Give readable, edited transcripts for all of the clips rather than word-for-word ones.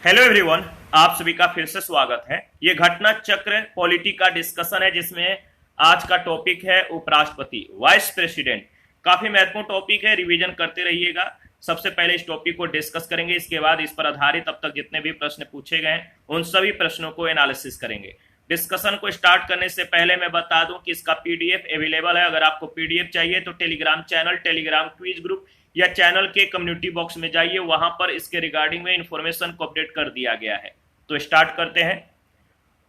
Hello everyone, आप सभी का फिर से स्वागत है। ये घटना चक्र पॉलिटी का डिस्कशन है जिसमें आज का टॉपिक है उपराष्ट्रपति, वाइस प्रेसिडेंट। काफी महत्वपूर्ण टॉपिक है, रिवीजन करते रहिएगा। सबसे पहले इस टॉपिक को डिस्कस करेंगे, इसके बाद इस पर आधारित अब तक जितने भी प्रश्न पूछे गए हैं उन सभी प्रश्नों को एनालिसिस करेंगे। डिस्कशन को स्टार्ट करने से पहले मैं बता दूं कि इसका पीडीएफ अवेलेबल है। अगर आपको पीडीएफ चाहिए तो Telegram channel, Telegram quiz group या चैनल के कम्युनिटी बॉक्स में जाइए, वहां पर इसके रिगार्डिंग में इंफॉर्मेशन को अपडेट कर दिया गया है। तो स्टार्ट करते हैं।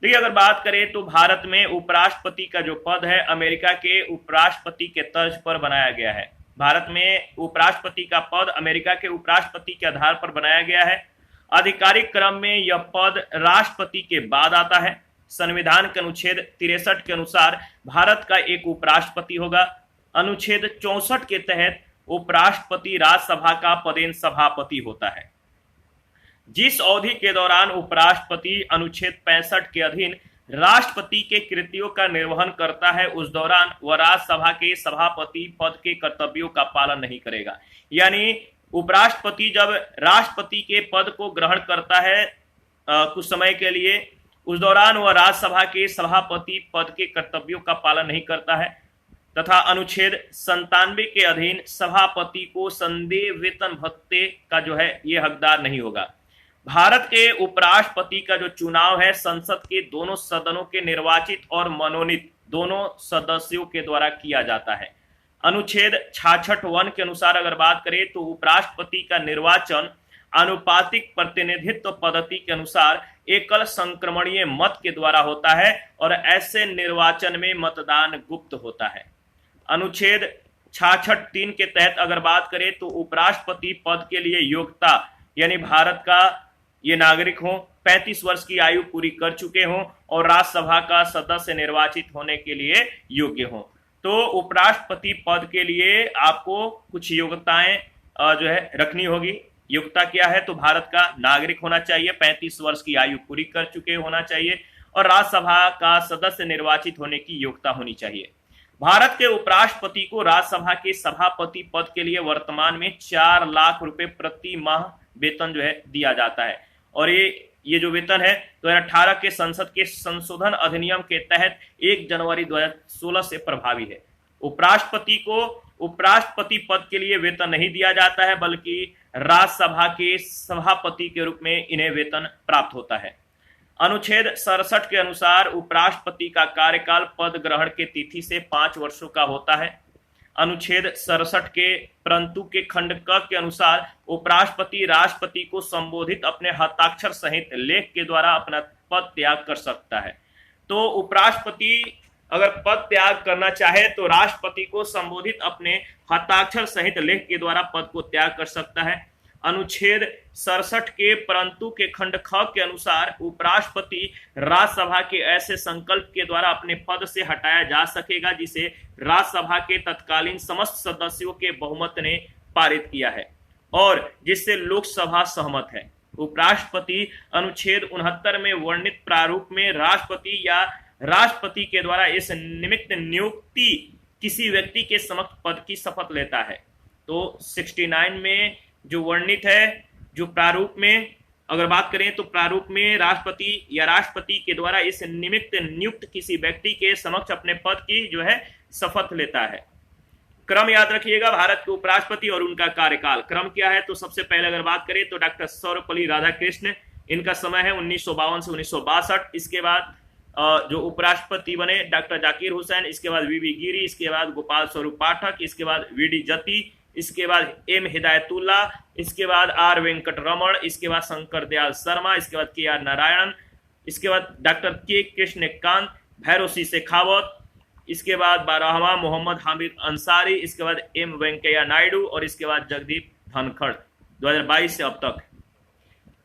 देखिए, अगर बात करें तो भारत में उपराष्ट्रपति का जो पद है अमेरिका के उपराष्ट्रपति के तर्ज पर बनाया गया है। भारत में उपराष्ट्रपति का पद अमेरिका के उपराष्ट्रपति के आधार पर बनाया गया है। आधिकारिक क्रम में यह पद राष्ट्रपति के बाद आता है। संविधान के अनुच्छेद 63 के अनुसार भारत का एक उपराष्ट्रपति होगा। अनुच्छेद 64 के तहत उपराष्ट्रपति राज्यसभा का पदेन सभापति होता है। जिस अवधि के दौरान उपराष्ट्रपति अनुच्छेद 65 के अधीन राष्ट्रपति के कृत्यों का निर्वहन करता है, उस दौरान वह राज्यसभा के सभापति पद के कर्तव्यों का पालन नहीं करेगा। यानी उपराष्ट्रपति जब राष्ट्रपति के पद को ग्रहण करता है कुछ समय के लिए, उस दौरान वह राज्यसभा के सभापति पद के कर्तव्यों का पालन नहीं करता है तथा अनुच्छेद 97 के अधीन सभापति को संदेह वेतन भत्ते का जो है ये हकदार नहीं होगा। भारत के उपराष्ट्रपति का जो चुनाव है संसद के दोनों सदनों के निर्वाचित और मनोनीत दोनों सदस्यों के द्वारा किया जाता है। अनुच्छेद 66(1) के अनुसार अगर बात करें तो उपराष्ट्रपति का निर्वाचन आनुपातिक प्रतिनिधित्व पद्धति के अनुसार एकल संक्रमणीय मत के द्वारा होता है और ऐसे निर्वाचन में मतदान गुप्त होता है। अनुच्छेद 66(3) के तहत अगर बात करें तो उपराष्ट्रपति पद के लिए योग्यता यानी भारत का ये नागरिक हो, 35 वर्ष की आयु पूरी कर चुके हों और राज्यसभा का सदस्य निर्वाचित होने के लिए योग्य हों। तो उपराष्ट्रपति पद के लिए आपको कुछ योग्यताएं जो है रखनी होगी। योग्यता क्या है? तो भारत का नागरिक होना चाहिए, 35 वर्ष की आयु पूरी कर चुके होना चाहिए और राज्यसभा का सदस्य निर्वाचित होने की योग्यता होनी चाहिए। भारत के उपराष्ट्रपति को राज्यसभा के सभापति पद के लिए वर्तमान में 4 लाख रुपए प्रति माह वेतन जो है दिया जाता है और ये जो वेतन है 2018 के संसद के संशोधन अधिनियम के तहत 1 जनवरी 2016 से प्रभावी है। उपराष्ट्रपति को उपराष्ट्रपति पद के लिए वेतन नहीं दिया जाता है, बल्कि राज्यसभा के सभापति के रूप में इन्हें वेतन प्राप्त होता है। अनुच्छेद 67 के अनुसार उपराष्ट्रपति का कार्यकाल पद ग्रहण के तिथि से 5 वर्षों का होता है। अनुच्छेद 67 के परंतु के खंड क के अनुसार उपराष्ट्रपति राष्ट्रपति को संबोधित अपने हस्ताक्षर सहित लेख के द्वारा अपना पद त्याग कर सकता है। तो उपराष्ट्रपति अगर पद त्याग करना चाहे तो राष्ट्रपति को संबोधित अपने हस्ताक्षर सहित लेख के द्वारा पद को त्याग कर सकता है। अनुच्छेद 67 के परंतु के खंड ख के अनुसार उपराष्ट्रपति राज्यसभा के ऐसे संकल्प के द्वारा अपने पद से हटाया जा सकेगा जिसे राज्यसभा के तत्कालीन समस्त सदस्यों के बहुमत ने पारित किया है और जिससे लोकसभा सहमत है। उपराष्ट्रपति अनुच्छेद 69 में वर्णित प्रारूप में राष्ट्रपति या राष्ट्रपति के द्वारा इस निमित्त नियुक्ति किसी व्यक्ति के समक्ष पद की शपथ लेता है। तो 69 में जो वर्णित है, जो प्रारूप में अगर बात करें तो प्रारूप में राष्ट्रपति या राष्ट्रपति के द्वारा इस निमित्त नियुक्त किसी व्यक्ति के समक्ष अपने पद की जो है शपथ लेता है। क्रम याद रखिएगा, भारत के उपराष्ट्रपति और उनका कार्यकाल क्रम क्या है? तो सबसे पहले अगर बात करें तो डॉक्टर सर्वपल्ली राधाकृष्णन, इनका समय है 1952 से 1962। इसके बाद जो उपराष्ट्रपति बने डॉक्टर जाकिर हुसैन, इसके बाद वीवी गिरी, इसके बाद गोपाल स्वरूप पाठक, इसके बाद वीडी जति, इसके बाद एम हिदायतुल्ला, इसके बाद आर वेंकटरमण, इसके बाद शंकर दयाल शर्मा, इसके बाद के आर नारायणन, इसके बाद डॉक्टर के कृष्णकांत, भैरव सिंह शेखावत, इसके बाद 12वां मोहम्मद हामिद अंसारी, इसके बाद एम वेंकैया नायडू और इसके बाद जगदीप धनखड़ 2022 से अब तक।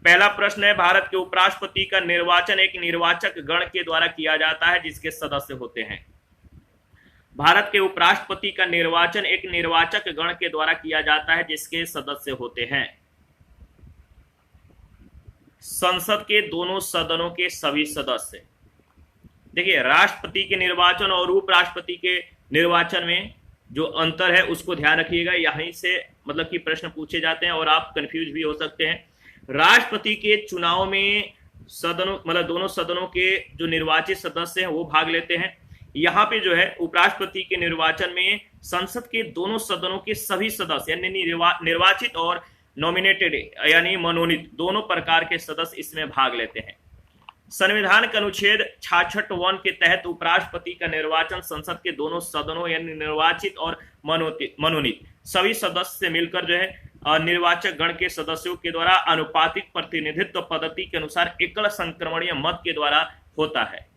पहला प्रश्न है, भारत के उपराष्ट्रपति का निर्वाचन एक निर्वाचक गण के द्वारा किया जाता है जिसके सदस्य होते हैं। भारत के उपराष्ट्रपति का निर्वाचन एक निर्वाचक गण के द्वारा किया जाता है जिसके सदस्य होते हैं संसद के दोनों सदनों के सभी सदस्य। देखिए, राष्ट्रपति के निर्वाचन और उपराष्ट्रपति के निर्वाचन में जो अंतर है उसको ध्यान रखिएगा। यहीं से मतलब कि प्रश्न पूछे जाते हैं और आप कंफ्यूज भी हो सकते हैं। राष्ट्रपति के चुनाव में सदनों मतलब दोनों सदनों के जो निर्वाचित सदस्य हैं वो भाग लेते हैं। यहाँ पे जो है उपराष्ट्रपति के निर्वाचन में संसद के दोनों सदनों के सभी सदस्य यानी निर्वाचित और नॉमिनेटेड यानी मनोनीत दोनों प्रकार के सदस्य इसमें भाग लेते हैं। संविधान के अनुच्छेद 66(1) के तहत उपराष्ट्रपति का निर्वाचन संसद के दोनों सदनों यानी निर्वाचित और मनोनीत सभी सदस्य से मिलकर जो है निर्वाचक गण के सदस्यों के द्वारा अनुपातिक प्रतिनिधित्व पद्धति के अनुसार एकल संक्रमणीय मत के द्वारा होता है।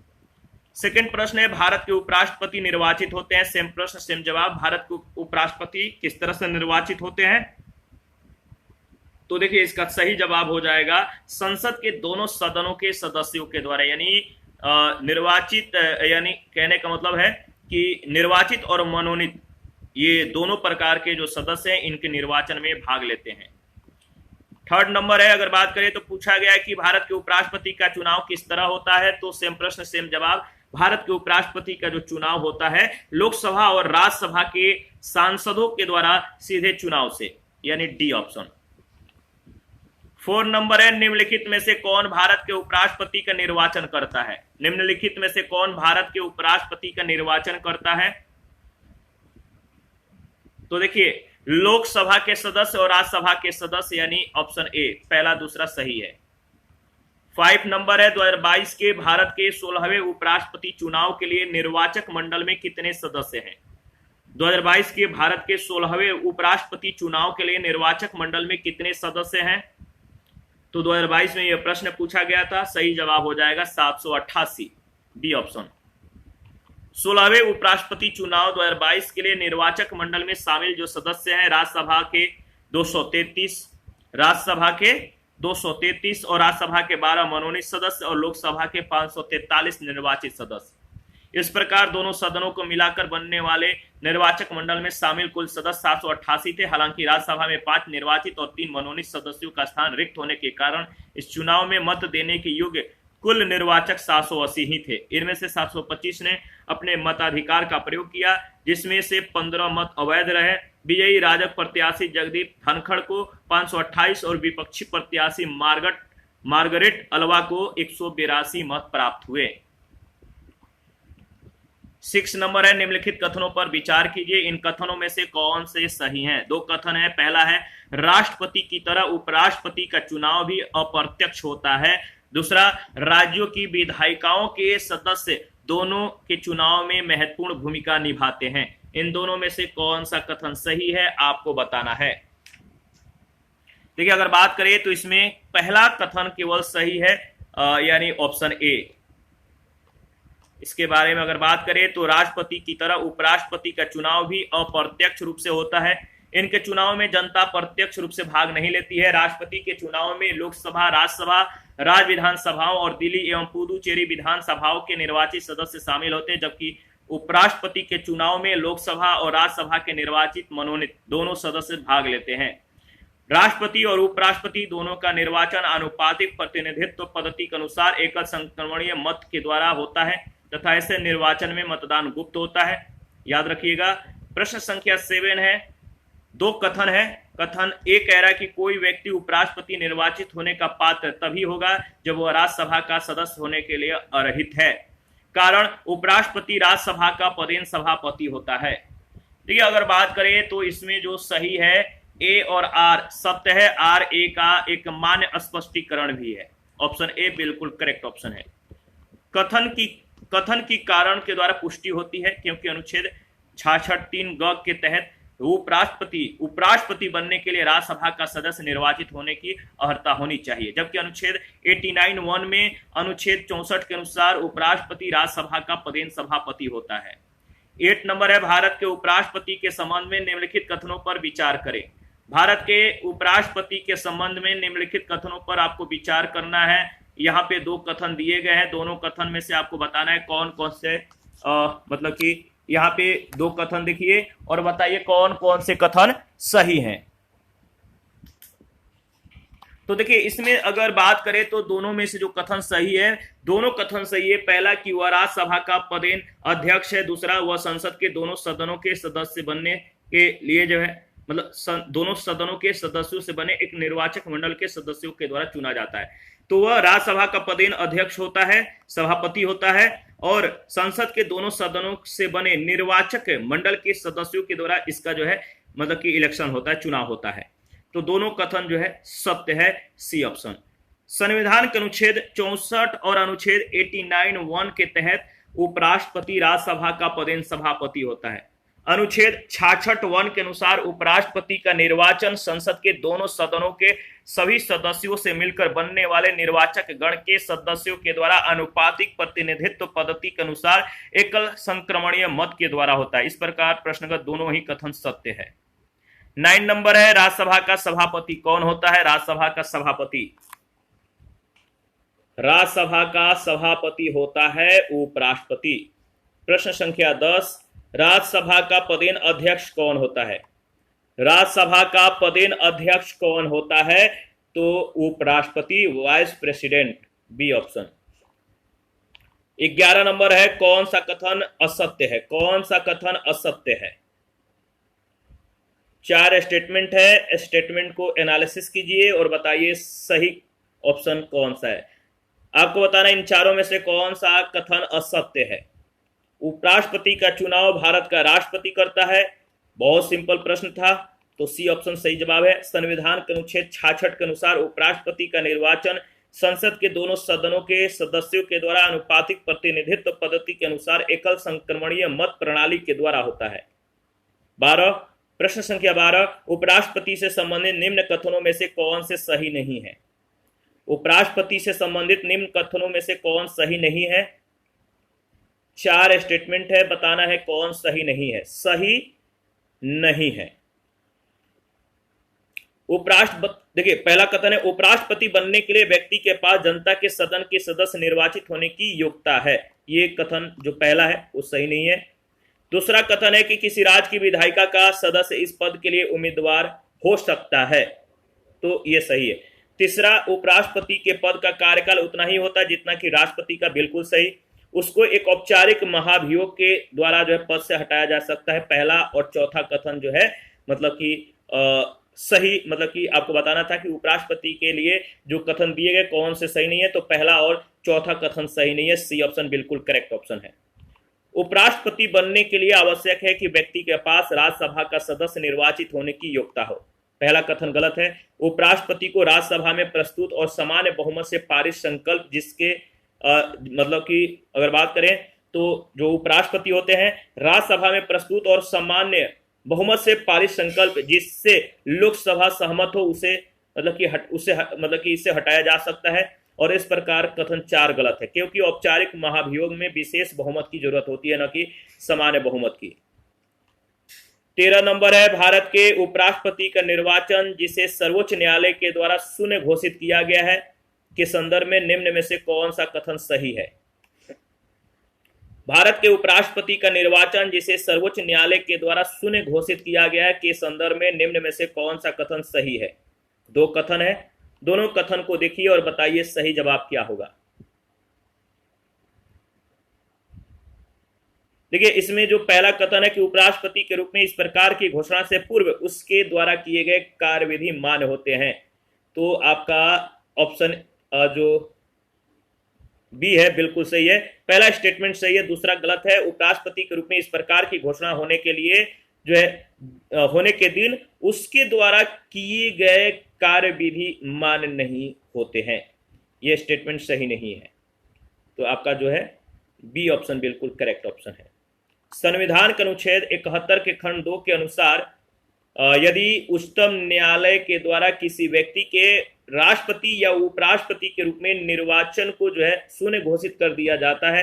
सेकंड प्रश्न है, भारत के उपराष्ट्रपति निर्वाचित होते हैं। सेम प्रश्न सेम जवाब। भारत के उपराष्ट्रपति किस तरह से निर्वाचित होते हैं? तो देखिए इसका सही जवाब हो जाएगा संसद के दोनों सदनों के सदस्यों के द्वारा, यानी निर्वाचित, यानी कहने का मतलब है कि निर्वाचित और मनोनीत ये दोनों प्रकार के जो सदस्य हैं इनके निर्वाचन में भाग लेते हैं। थर्ड नंबर है, अगर बात करें तो पूछा गया है कि भारत के उपराष्ट्रपति का चुनाव किस तरह होता है। तो सेम प्रश्न सेम जवाब। भारत के उपराष्ट्रपति का जो चुनाव होता है लोकसभा और राज्यसभा के सांसदों के द्वारा सीधे चुनाव से, यानी डी ऑप्शन। 4 नंबर है, निम्नलिखित में से कौन भारत के उपराष्ट्रपति का निर्वाचन करता है? निम्नलिखित में से कौन भारत के उपराष्ट्रपति का निर्वाचन करता है? तो देखिए लोकसभा के सदस्य और राज्यसभा के सदस्य, यानी ऑप्शन ए पहला दूसरा सही है। 5 नंबर है, 2022 के भारत के 16वें उपराष्ट्रपति चुनाव के लिए निर्वाचक मंडल में कितने सदस्य हैं? 2022 के भारत के 16वें उपराष्ट्रपति चुनाव के लिए निर्वाचक मंडल में कितने सदस्य हैं? तो 2022 में यह प्रश्न पूछा गया था। सही जवाब हो जाएगा 788, बी ऑप्शन। 16वें उपराष्ट्रपति चुनाव 2022 के लिए निर्वाचक मंडल में शामिल जो सदस्य हैं राज्यसभा के 233, राज्यसभा के 233 और राज्यसभा के 12 मनोनीत सदस्य और लोकसभा के 543 निर्वाचित सदस्य। इस प्रकार दोनों सदनों को मिलाकर बनने वाले निर्वाचक मंडल में शामिल कुल सदस्य 788 थे। हालांकि राज्यसभा में 5 निर्वाचित और 3 मनोनीत सदस्यों का स्थान रिक्त होने के कारण इस चुनाव में मत देने के योग्य कुल निर्वाचक 780 ही थे। इनमें से 725 ने अपने मताधिकार का प्रयोग किया, जिसमें से 15 मत अवैध रहे। विजयी राजग प्रत्याशी जगदीप धनखड़ को 528 और विपक्षी प्रत्याशी मार्गरेट अलवा को 182 मत प्राप्त हुए। 6 नंबर है, निम्नलिखित कथनों पर विचार कीजिए। इन कथनों में से कौन से सही हैं? 2 कथन है। पहला है राष्ट्रपति की तरह उपराष्ट्रपति का चुनाव भी अप्रत्यक्ष होता है। दूसरा, राज्यों की विधायिकाओं के सदस्य दोनों के चुनाव में महत्वपूर्ण भूमिका निभाते हैं। इन दोनों में से कौन सा कथन सही है आपको बताना है। देखिए अगर बात करें तो इसमें पहला कथन केवल सही है, यानी ऑप्शन ए। इसके बारे में अगर बात करें तो राष्ट्रपति की तरह उपराष्ट्रपति का चुनाव भी अप्रत्यक्ष रूप से होता है। इनके चुनाव में जनता प्रत्यक्ष रूप से भाग नहीं लेती है। राष्ट्रपति के चुनाव में लोकसभा, राज्यसभा, राज्य विधानसभाओं और दिल्ली एवं पुदुचेरी विधानसभाओं के निर्वाचित सदस्य शामिल होते हैं, जबकि उपराष्ट्रपति के चुनाव में लोकसभा और राज्यसभा के निर्वाचित मनोनीत दोनों सदस्य भाग लेते हैं। राष्ट्रपति और उपराष्ट्रपति दोनों का निर्वाचन आनुपातिक प्रतिनिधित्व पद्धति के अनुसार एकल संक्रमणीय मत के द्वारा होता है तथा ऐसे निर्वाचन में मतदान गुप्त होता है। याद रखिएगा। प्रश्न संख्या 7 है, 2 कथन है। कथन ए कह रहा है कि कोई व्यक्ति उपराष्ट्रपति निर्वाचित होने का पात्र तभी होगा जब वह राज्यसभा का सदस्य होने के लिए अर्हित है। कारण उपराष्ट्रपति राज्यसभा का पदेन सभापति होता है। देखिए अगर बात करें तो इसमें जो सही है ए और आर सत्य है। आर ए का एक मान्य स्पष्टीकरण भी है। ऑप्शन ए बिल्कुल करेक्ट ऑप्शन है। कथन की कारण के द्वारा पुष्टि होती है, क्योंकि अनुच्छेद 66(3) के तहत उपराष्ट्रपति बनने के लिए राज्यसभा का सदस्य निर्वाचित होने की अर्हता होनी चाहिए, जबकि अनुच्छेद 89(1) में अनुच्छेद 64 के अनुसार उपराष्ट्रपति राज्यसभा का पदेन सभापति होता है। 8 नंबर है, भारत के उपराष्ट्रपति के संबंध में निम्नलिखित कथनों पर विचार करें। भारत के उपराष्ट्रपति के संबंध में निम्नलिखित कथनों पर आपको विचार करना है। यहाँ पे 2 कथन दिए गए हैं। दोनों कथन में से आपको बताना है कौन कौन से मतलब कि यहाँ पे 2 कथन देखिए और बताइए कौन कौन से कथन सही हैं। तो देखिए इसमें अगर बात करें तो दोनों में से जो कथन सही है, दोनों कथन सही है। पहला कि वह राज्यसभा का पदेन अध्यक्ष है। दूसरा, वह संसद के दोनों सदनों के सदस्य बनने के लिए जो है मतलब दोनों सदनों के सदस्यों से बने एक निर्वाचक मंडल के सदस्यों के द्वारा चुना जाता है। तो वह राज्यसभा का पदेन अध्यक्ष होता है, सभापति होता है, और संसद के दोनों सदनों से बने निर्वाचक मंडल के सदस्यों के द्वारा इसका जो है मतलब कि इलेक्शन होता है, चुनाव होता है। तो दोनों कथन जो है सत्य है, सी ऑप्शन। संविधान के अनुच्छेद 64 और अनुच्छेद 89(1) के तहत उपराष्ट्रपति राज्यसभा का पदेन सभापति होता है। अनुच्छेद 66(1) के अनुसार उपराष्ट्रपति का निर्वाचन संसद के दोनों सदनों के सभी सदस्यों से मिलकर बनने वाले निर्वाचक गण के सदस्यों के द्वारा अनुपातिक प्रतिनिधित्व पद्धति के अनुसार एकल संक्रमणीय मत के द्वारा होता है। इस प्रकार प्रश्नगत दोनों ही कथन सत्य है। 9 नंबर है, राज्यसभा का सभापति कौन होता है? राज्यसभा का सभापति, राज्यसभा का सभापति होता है उपराष्ट्रपति। प्रश्न संख्या 10, राज्यसभा का पदेन अध्यक्ष कौन होता है? राज्यसभा का पदेन अध्यक्ष कौन होता है? तो उपराष्ट्रपति, vice president, B option. 11 number है, कौन सा कथन असत्य है? कौन सा कथन असत्य है? 4 स्टेटमेंट है, स्टेटमेंट को एनालिसिस कीजिए और बताइए सही ऑप्शन कौन सा है। आपको बताना इन चारों में से कौन सा कथन असत्य है। उपराष्ट्रपति का चुनाव भारत का राष्ट्रपति करता है, बहुत सिंपल प्रश्न था, तो सी ऑप्शन सही जवाब है। संविधान के अनुच्छेद 66 के अनुसार उपराष्ट्रपति का निर्वाचन संसद के दोनों सदनों के सदस्यों के द्वारा अनुपातिक प्रतिनिधित्व पद्धति के अनुसार एकल संक्रमणीय मत प्रणाली के द्वारा होता है। 12, प्रश्न संख्या 12, उपराष्ट्रपति से संबंधित निम्न कथनों में से कौन से सही नहीं है? उपराष्ट्रपति से संबंधित निम्न कथनों में से कौन सही नहीं है? 4 स्टेटमेंट है, बताना है कौन सही नहीं है। सही नहीं है उपराष्ट्रपति, देखिए पहला कथन है, उपराष्ट्रपति बनने के लिए व्यक्ति के पास जनता के सदन के सदस्य निर्वाचित होने की योग्यता है। ये कथन जो पहला है वो सही नहीं है। दूसरा कथन है कि किसी राज्य की विधायिका का सदस्य इस पद के लिए उम्मीदवार हो सकता है, तो ये सही है। तीसरा, उपराष्ट्रपति के पद का कार्यकाल उतना ही होता है जितना कि राष्ट्रपति का, बिल्कुल सही। उसको एक औपचारिक महाभियोग के द्वारा जो है पद से हटाया जा सकता है। पहला और चौथा कथन जो है मतलब कि सही, मतलब कि आपको बताना था कि उपराष्ट्रपति के लिए जो कथन दिए गए कौन से सही नहीं है, तो पहला और चौथा कथन सही नहीं है। सी ऑप्शन बिल्कुल करेक्ट ऑप्शन है। उपराष्ट्रपति बनने के लिए आवश्यक है कि व्यक्ति के पास राज्यसभा का सदस्य निर्वाचित होने की योग्यता हो। पहला कथन गलत है। उपराष्ट्रपति को राज्यसभा में प्रस्तुत और सामान्य बहुमत से पारित संकल्प जिसके मतलब कि अगर बात करें तो जो उपराष्ट्रपति होते हैं राज्यसभा में प्रस्तुत और सामान्य बहुमत से पारित संकल्प जिससे लोकसभा सहमत हो उसे मतलब कि इससे हटाया जा सकता है। और इस प्रकार कथन 4 गलत है, क्योंकि औपचारिक महाभियोग में विशेष बहुमत की जरूरत होती है, न कि सामान्य बहुमत की। 13 नंबर है, भारत के उपराष्ट्रपति का निर्वाचन जिसे सर्वोच्च न्यायालय के द्वारा शून्य घोषित किया गया है के संदर्भ में निम्न में से कौन सा कथन सही है? भारत के उपराष्ट्रपति का निर्वाचन जिसे सर्वोच्च न्यायालय के द्वारा शून्य घोषित किया गया है के संदर्भ में निम्न में से कौन सा कथन सही है? 2 कथन है, दोनों कथन को देखिए और बताइए सही जवाब क्या होगा। देखिए इसमें जो पहला कथन है कि उपराष्ट्रपति के रूप में इस प्रकार की घोषणा से पूर्व उसके द्वारा किए गए कार्यविधि मान्य होते हैं, तो आपका ऑप्शन जो बी है बिल्कुल सही है। पहला स्टेटमेंट सही है, दूसरा गलत है। उपराष्ट्रपति के रूप में इस प्रकार की घोषणा होने के लिए जो है होने के दिन उसके द्वारा किए गए कार्यविधि मान्य नहीं होते हैं, यह स्टेटमेंट सही नहीं है। तो आपका जो है बी ऑप्शन बिल्कुल करेक्ट ऑप्शन है। संविधान के अनुच्छेद 71 के खंड 2 के अनुसार यदि उच्चतम न्यायालय के द्वारा किसी व्यक्ति के राष्ट्रपति या उपराष्ट्रपति के रूप में निर्वाचन को जो है शून्य घोषित कर दिया जाता है,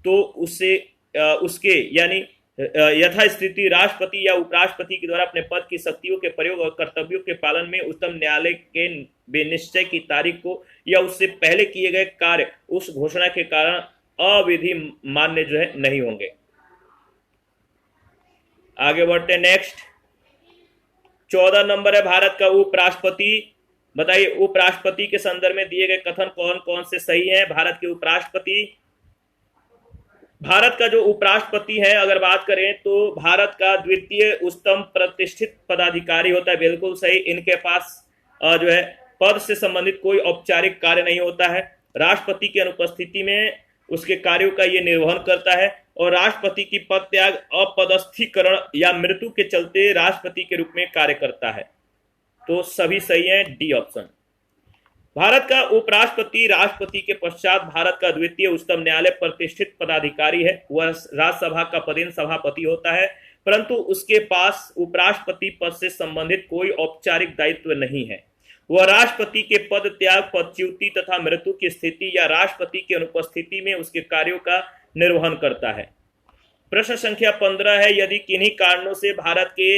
तो उससे उसके यानी यथास्थिति राष्ट्रपति या उपराष्ट्रपति के द्वारा अपने पद की शक्तियों के प्रयोग और कर्तव्यों के पालन में उच्चतम न्यायालय के बेनिश्चय की तारीख को या उससे पहले किए गए कार्य उस घोषणा के कारण अविधि मान्य जो है नहीं होंगे। आगे बढ़ते नेक्स्ट। 14 नंबर है, भारत का उपराष्ट्रपति, बताइए उपराष्ट्रपति के संदर्भ में दिए गए कथन कौन कौन से सही हैं? भारत के उपराष्ट्रपति भारत का जो उपराष्ट्रपति है अगर बात करें तो भारत का द्वितीय उच्चतम प्रतिष्ठित पदाधिकारी होता है। बिल्कुल सही, इनके पास जो है पद से संबंधित कोई औपचारिक कार्य नहीं होता है। राष्ट्रपति की अनुपस्थिति में उसके कार्यों का ये निर्वहन करता है और राष्ट्रपति की पद त्याग, अपदस्थीकरण या मृत्यु के चलते राष्ट्रपति के रूप में कार्य करता है। तो सभी सही है, डी ऑप्शन। भारत का उपराष्ट्रपति राष्ट्रपति के पश्चात भारत का द्वितीय उच्चतम न्यायालय प्रतिष्ठित पदाधिकारी है। वह राज्यसभा का पदेन सभापति होता है, परंतु उसके पास उपराष्ट्रपति पद से संबंधित कोई औपचारिक दायित्व नहीं है। वह राष्ट्रपति के पद त्याग, पदच्युति तथा मृत्यु की स्थिति या राष्ट्रपति की अनुपस्थिति में उसके कार्यों का निर्वहन करता है। प्रश्न संख्या 15 है, यदि किन्हीं कारणों से भारत के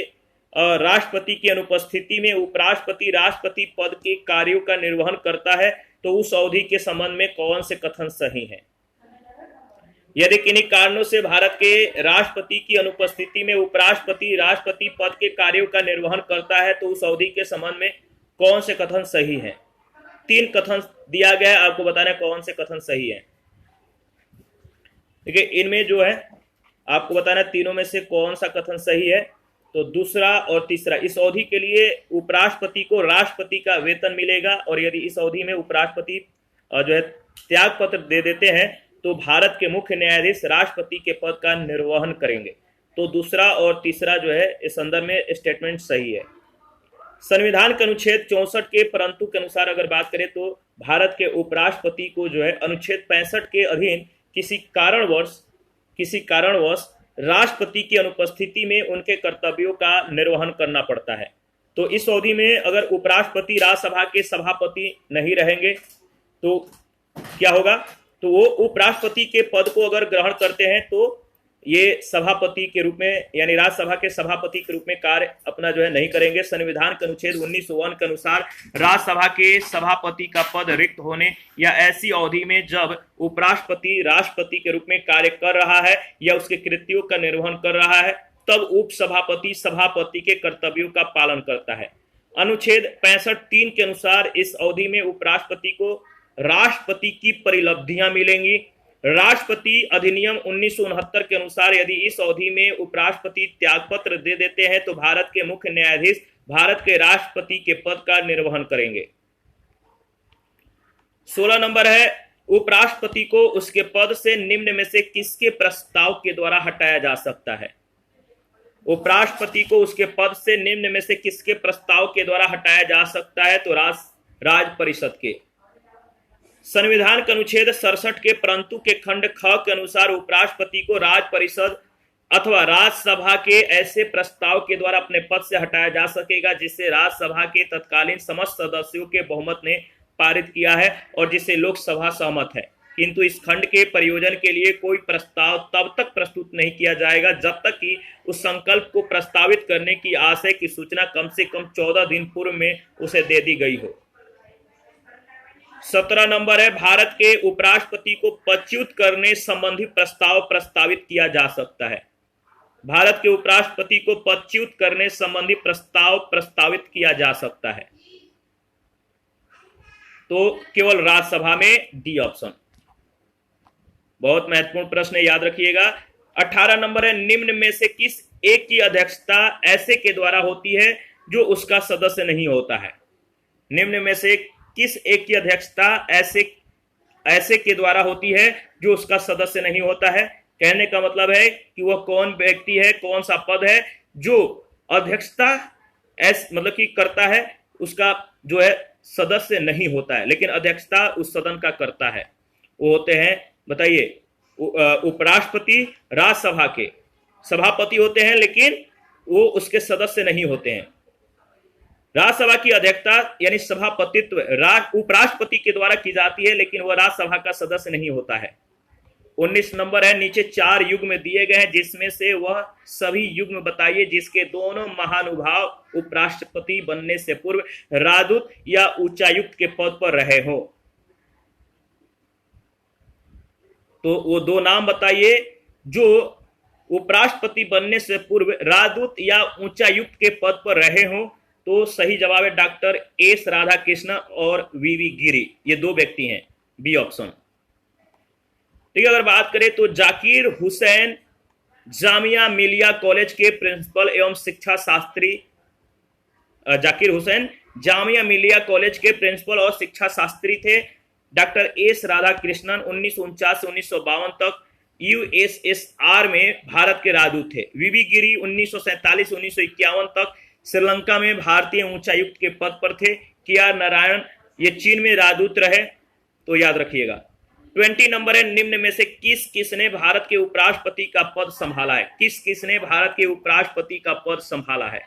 राष्ट्रपति की अनुपस्थिति में उपराष्ट्रपति राष्ट्रपति पद के कार्यों का निर्वहन करता है तो उस अवधि के संबंध में कौन से कथन सही हैं? यदि किन्हीं कारणों से भारत के राष्ट्रपति की अनुपस्थिति में उपराष्ट्रपति राष्ट्रपति पद के कार्यों का निर्वहन करता है तो उस अवधि के संबंध में कौन से कथन सही हैं? 3 कथन दिया गया है, आपको बताना है कौन से कथन सही है। देखिए, इनमें जो है आपको बताना है तीनों में से कौन सा कथन सही है। तो दूसरा और तीसरा, इस अवधि के लिए उपराष्ट्रपति को राष्ट्रपति का वेतन मिलेगा और यदि इस अवधि में उपराष्ट्रपति जो है त्याग पत्र दे देते हैं तो भारत के मुख्य न्यायाधीश राष्ट्रपति के पद का निर्वहन करेंगे। तो दूसरा और तीसरा जो है इस संदर्भ में स्टेटमेंट सही है। संविधान के अनुच्छेद 64 के परंतु के अनुसार अगर बात करें तो भारत के उपराष्ट्रपति को जो है अनुच्छेद 65 के अधीन किसी कारणवश राष्ट्रपति की अनुपस्थिति में उनके कर्तव्यों का निर्वहन करना पड़ता है। तो इस अवधि में अगर उपराष्ट्रपति राज्यसभा के सभापति नहीं रहेंगे तो क्या होगा? तो वो उपराष्ट्रपति के पद को अगर ग्रहण करते हैं तो ये सभापति के रूप में यानी राज्यसभा के सभापति के रूप में कार्य अपना जो है नहीं करेंगे। संविधान के अनुच्छेद 1901 के अनुसार राज्यसभा के सभापति का पद रिक्त होने या ऐसी अवधि में जब उपराष्ट्रपति राष्ट्रपति के रूप में कार्य कर रहा है या उसके कृत्यों का निर्वहन कर रहा है तब उपसभापति सभापति के कर्तव्यों का पालन करता है। अनुच्छेद 65(3) के अनुसार इस अवधि में उपराष्ट्रपति को राष्ट्रपति की परिलब्धियां मिलेंगी। राष्ट्रपति अधिनियम 1969 के अनुसार यदि इस अवधि में उपराष्ट्रपति त्यागपत्र दे देते हैं तो भारत के मुख्य न्यायाधीश भारत के राष्ट्रपति के पद का निर्वहन करेंगे। 16 नंबर है, उपराष्ट्रपति को उसके पद से निम्न में से किसके प्रस्ताव के द्वारा हटाया जा सकता है? उपराष्ट्रपति को उसके पद से निम्न में से किसके प्रस्ताव के द्वारा हटाया जा सकता है? तो राज्य परिषद के। संविधान के अनुच्छेद 67 के परंतु के खंड ख के अनुसार उपराष्ट्रपति को राज्य परिषद अथवा राज्यसभा के ऐसे प्रस्ताव के द्वारा अपने पद से हटाया जा सकेगा जिसे राज्यसभा के तत्कालीन समस्त सदस्यों के बहुमत ने पारित किया है और जिसे लोकसभा सहमत है। किंतु इस खंड के प्रयोजन के लिए कोई प्रस्ताव तब तक प्रस्तुत नहीं किया जाएगा जब तक कि उस संकल्प को प्रस्तावित करने की आशय की सूचना कम से कम 14 दिन पूर्व में उसे दे दी गई हो। 17 नंबर है, भारत के उपराष्ट्रपति को पदच्युत करने संबंधी प्रस्ताव प्रस्तावित किया जा सकता है। भारत के उपराष्ट्रपति को पदच्युत करने संबंधी प्रस्ताव प्रस्तावित किया जा सकता है तो केवल राज्यसभा में, डी ऑप्शन। बहुत महत्वपूर्ण प्रश्न है, याद रखिएगा। 18 नंबर है, निम्न में से किस एक की अध्यक्षता ऐसे के द्वारा होती है जो उसका सदस्य नहीं होता है? निम्न में से किस एक की अध्यक्षता ऐसे के द्वारा होती है जो उसका सदस्य नहीं होता है? कहने का मतलब है कि वह कौन व्यक्ति है, कौन सा पद है जो अध्यक्षता मतलब कि करता है, उसका जो है सदस्य नहीं होता है लेकिन अध्यक्षता उस सदन का करता है। वो होते हैं, बताइए, उपराष्ट्रपति राज्यसभा के सभापति होते हैं लेकिन वो उसके सदस्य नहीं होते हैं। राज्यसभा की अध्यक्षता यानी सभापतित्व उपराष्ट्रपति के द्वारा की जाती है लेकिन वह राज्यसभा का सदस्य नहीं होता है। 19 नंबर है, नीचे 4 युग्म दिए गए हैं जिसमें से वह सभी युग्म बताइए जिसके दोनों महानुभाव उपराष्ट्रपति बनने से पूर्व राजदूत या उच्चायुक्त के पद पर रहे हो। तो वो 2 नाम बताइए जो उपराष्ट्रपति बनने से पूर्व राजदूत या उच्चायुक्त के पद पर रहे हो। तो सही जवाब है डॉक्टर एस राधाकृष्ण और वीवी गिरी, ये 2 व्यक्ति हैं, बी ऑप्शन। ठीक है, अगर बात करें तो जाकिर हुसैन जामिया मिलिया कॉलेज के प्रिंसिपल एवं शिक्षा शास्त्री, जाकिर हुसैन जामिया मिलिया कॉलेज के प्रिंसिपल और शिक्षा शास्त्री थे। डॉक्टर एस राधाकृष्णन 1949 से 1952 तक यूएसएसआर में भारत के राजदूत थे। वीवी गिरी 1947 1951 तक श्रीलंका में भारतीय उच्चायुक्त के पद पर थे। के.आर. नारायण ये चीन में राजदूत रहे, तो याद रखिएगा। 20 नंबर है, निम्न में से किस किसने भारत के उपराष्ट्रपति का पद संभाला है? किस किसने भारत के उपराष्ट्रपति का पद संभाला है?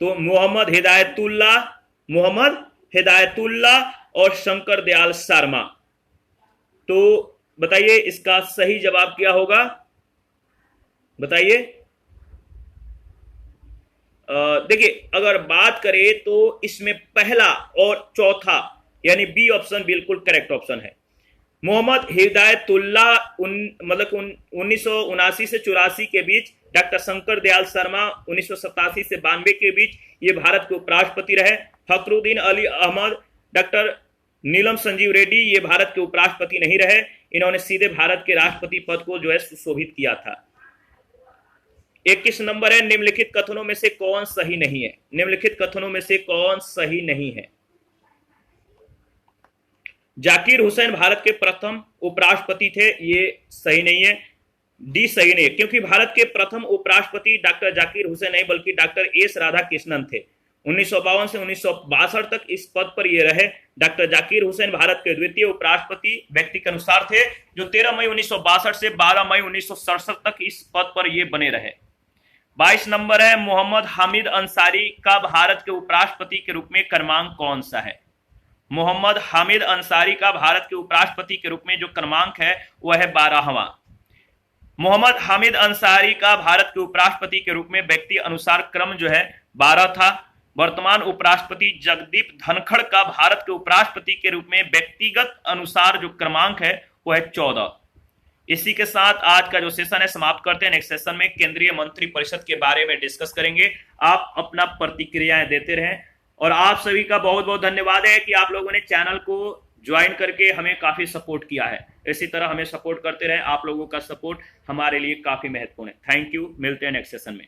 तो मोहम्मद हिदायतुल्लाह और शंकर दयाल शर्मा। तो बताइए इसका सही जवाब क्या होगा, बताइए। देखिए अगर बात करें तो इसमें पहला और चौथा यानी बी ऑप्शन बिल्कुल करेक्ट ऑप्शन है। मोहम्मद हिदायतुल्लाह 1979 से 84 के बीच, डॉक्टर शंकर दयाल शर्मा 1987 से 92 के बीच ये भारत के उपराष्ट्रपति रहे। फखरुद्दीन अली अहमद, डॉक्टर नीलम संजीव रेड्डी ये भारत के उपराष्ट्रपति नहीं रहे, इन्होंने सीधे भारत के राष्ट्रपति पद को जो है सुशोभित किया था। 21 नंबर है, निम्नलिखित कथनों में से कौन सही नहीं है? निम्नलिखित कथनों में से कौन सही नहीं है? जाकिर हुसैन भारत के प्रथम उपराष्ट्रपति थे, ये सही नहीं है। डी सही नहीं है, क्योंकि भारत के प्रथम उपराष्ट्रपति डॉक्टर जाकिर हुसैन नहीं बल्कि डॉक्टर एस राधाकृष्णन थे। 1952 से 1962 तक इस पद पर ये रहे। डॉक्टर जाकिर हुसैन भारत के द्वितीय उपराष्ट्रपति व्यक्ति के अनुसार थे, जो 13 मई 1962 से 12 मई 1967 तक इस पद पर ये बने रहे। 22 नंबर है, मोहम्मद हामिद अंसारी का भारत के उपराष्ट्रपति के रूप में क्रमांक कौन सा है? मोहम्मद हामिद अंसारी का भारत के उपराष्ट्रपति के रूप में जो क्रमांक है वह है 12वां। मोहम्मद हामिद अंसारी का भारत के उपराष्ट्रपति के रूप में व्यक्ति अनुसार क्रम जो है 12 था। वर्तमान उपराष्ट्रपति जगदीप धनखड़ का भारत के उपराष्ट्रपति के रूप में व्यक्तिगत अनुसार जो क्रमांक है वह है 14। इसी के साथ आज का जो सेशन है समाप्त करते हैं। नेक्स्ट सेशन में केंद्रीय मंत्री परिषद के बारे में डिस्कस करेंगे। आप अपना प्रतिक्रियाएं देते रहें और आप सभी का बहुत बहुत धन्यवाद है कि आप लोगों ने चैनल को ज्वाइन करके हमें काफी सपोर्ट किया है। इसी तरह हमें सपोर्ट करते रहें, आप लोगों का सपोर्ट हमारे लिए काफी महत्वपूर्ण है। थैंक यू, मिलते हैं नेक्स्ट सेशन में।